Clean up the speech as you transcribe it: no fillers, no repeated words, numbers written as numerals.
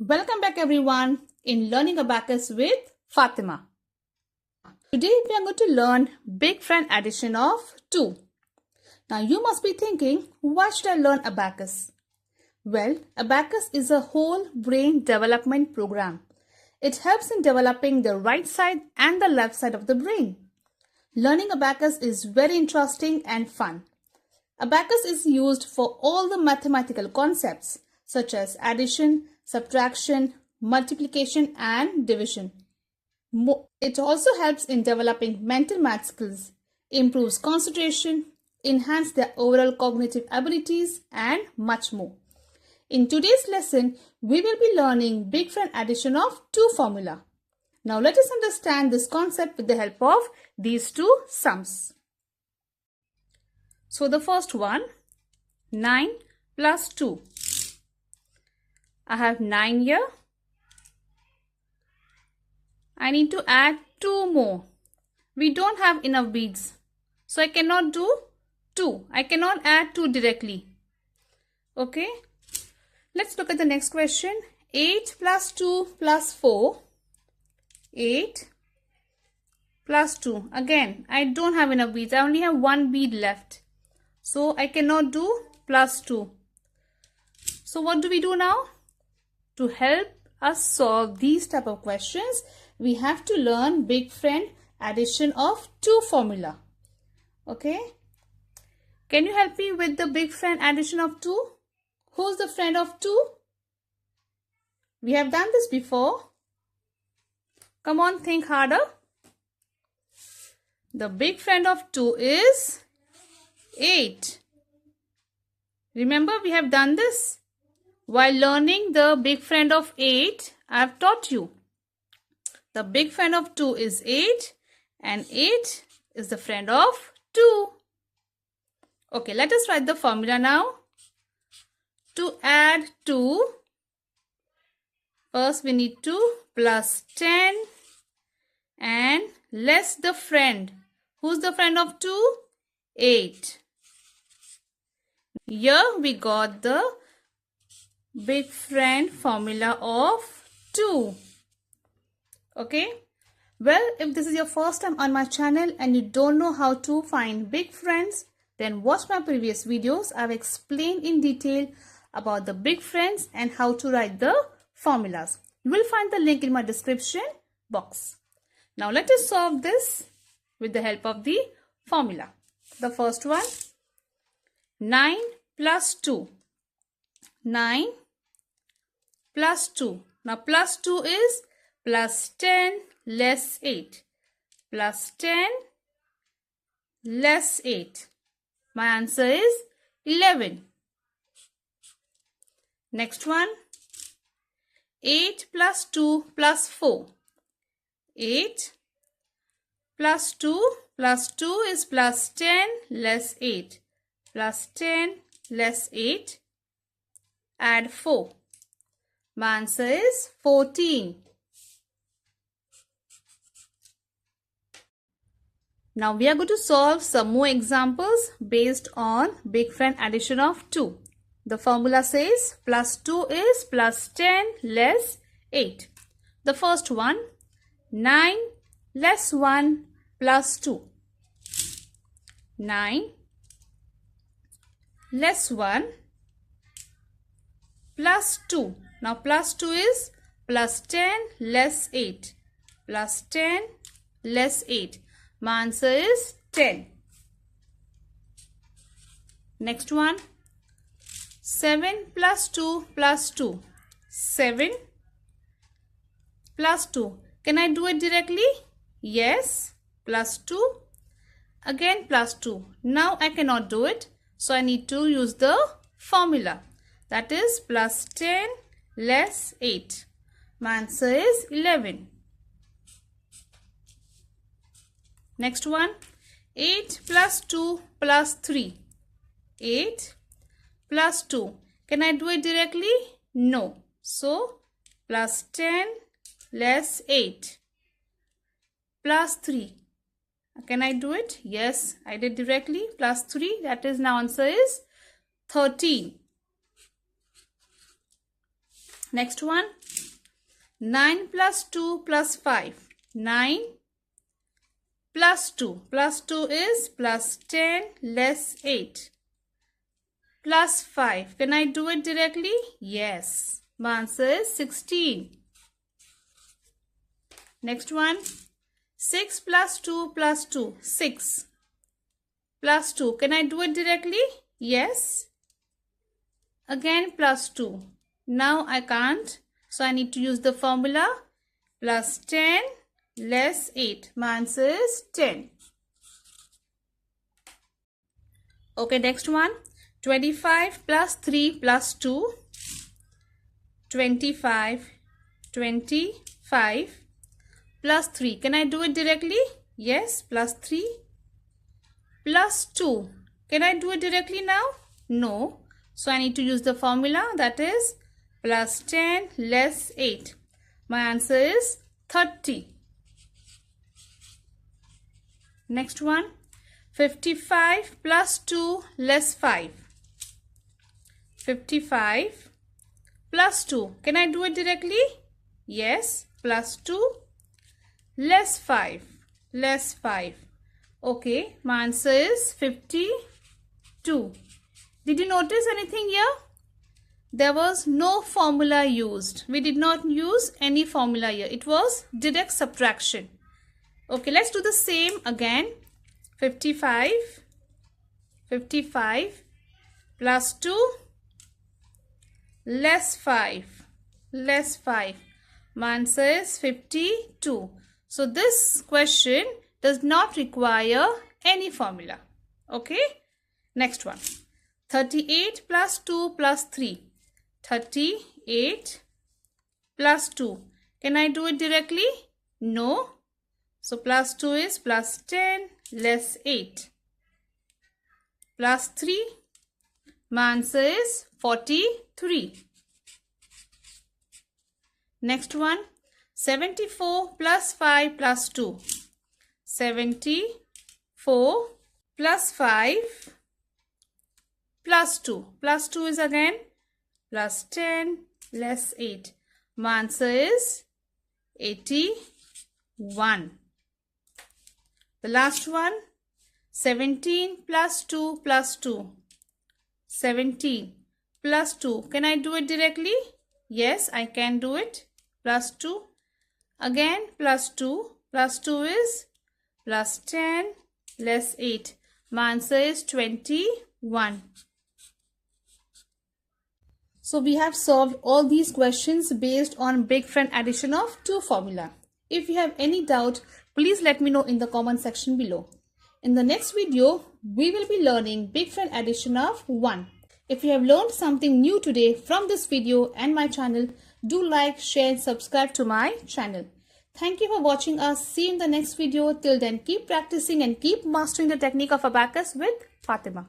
Welcome back everyone in Learning Abacus with Fatima. Today we are going to learn big friend addition of 2. Now you must be thinking, why should I learn Abacus? Well, Abacus is a whole brain development program. It helps in developing the right side and the left side of the brain. Learning Abacus is very interesting and fun. Abacus is used for all the mathematical concepts such as addition, subtraction, multiplication and division. It also helps in developing mental math skills, improves concentration, enhances their overall cognitive abilities and much more. In today's lesson, we will be learning big friend addition of 2 formula. Now let us understand this concept with the help of these 2 sums. So the first one, 9 plus 2. I have 9 here. I need to add 2 more. We don't have enough beads, so I cannot do 2. I cannot add 2 directly. Okay. Let's look at the next question. 8 plus 2 plus 4. 8 plus 2. Again, I don't have enough beads. I only have 1 bead left. So I cannot do plus 2. So what do we do now? To help us solve these type of questions, we have to learn big friend addition of 2 formula. Okay. Can you help me with the big friend addition of 2? Who's the friend of 2? We have done this before. Come on, think harder. The big friend of 2 is 8. Remember, we have done this. While learning the big friend of 8, I have taught you. The big friend of 2 is 8 and 8 is the friend of 2. Okay, let us write the formula now. To add 2, first we need to plus 10 and less the friend. Who's the friend of 2? 8. Here we got the big friend formula of 2. Okay. Well, if this is your first time on my channel and you don't know how to find big friends, then watch my previous videos. I've explained in detail about the big friends and how to write the formulas. You will find the link in my description box. Now let us solve this with the help of the formula. The first one, 9 plus 2. 9 plus 2. Now plus 2 is plus 10 less 8. Plus 10 less 8. My answer is 11. Next one, 8 plus 2 plus 4. 8 plus 2 is plus 10 less 8. Plus 10 less 8. Add 4. My answer is 14. Now we are going to solve some more examples based on big friend addition of 2. The formula says plus 2 is plus 10 less 8. The first one, 9 less 1 plus 2. 9 less 1 plus 2. Now plus 2 is plus 10 less 8. Plus 10 less 8. My answer is 10. Next one, 7 plus 2 plus 2. 7 plus 2. Can I do it directly? Yes. Plus 2. Again plus 2. Now I cannot do it. So I need to use the formula. That is plus 10 less 8. My answer is 11. Next one, 8 plus 2 plus 3. 8 plus 2. Can I do it directly? No. So plus 10 less 8 plus 3. Can I do it? Yes, I did directly. Plus 3. That is, now answer is 13. Next one, 9 plus 2 plus 5. 9 plus 2. Plus 2 is plus 10 less 8. Plus 5. Can I do it directly? Yes. My answer is 16. Next one. 6 plus 2 plus 2. 6. Plus 2. Can I do it directly? Yes. Again plus 2. Now I can't. So I need to use the formula. Plus 10 less 8. My answer is 10. Okay, next one. 25 plus 3 plus 2. 25 plus 3. Can I do it directly? Yes, plus 3 plus 2. Can I do it directly now? No. So I need to use the formula, that is plus 10 less 8. My answer is 30. Next one. 55 plus 2 less 5. 55 plus 2. Can I do it directly? Yes. Plus 2 less 5. Less 5. Okay. My answer is 52. Did you notice anything here? There was no formula used. We did not use any formula here. It was direct subtraction. Okay. Let's do the same again. 55 plus 2 less 5. Less 5. My answer is 52. So this question does not require any formula. Okay. Next one. 38 plus 2 plus 3. 38 plus 2. Can I do it directly? No. So plus 2 is plus 10 less 8. Plus 3. My answer is 43. Next one. 74 plus 5 plus 2. 74 plus 5 plus 2. Plus 2 is again plus 10 less 8. My answer is 81. The last one. 17 plus 2 plus 2. 17 plus 2. Can I do it directly? Yes, I can do it. Plus 2. Again plus 2. Plus 2 is plus 10 less 8. My answer is 21. So we have solved all these questions based on big friend addition of 2 formula. If you have any doubt, please let me know in the comment section below. In the next video, we will be learning big friend addition of 1. If you have learned something new today from this video and my channel, do like, share and subscribe to my channel. Thank you for watching us. See you in the next video. Till then, keep practicing and keep mastering the technique of Abacus with Fatima.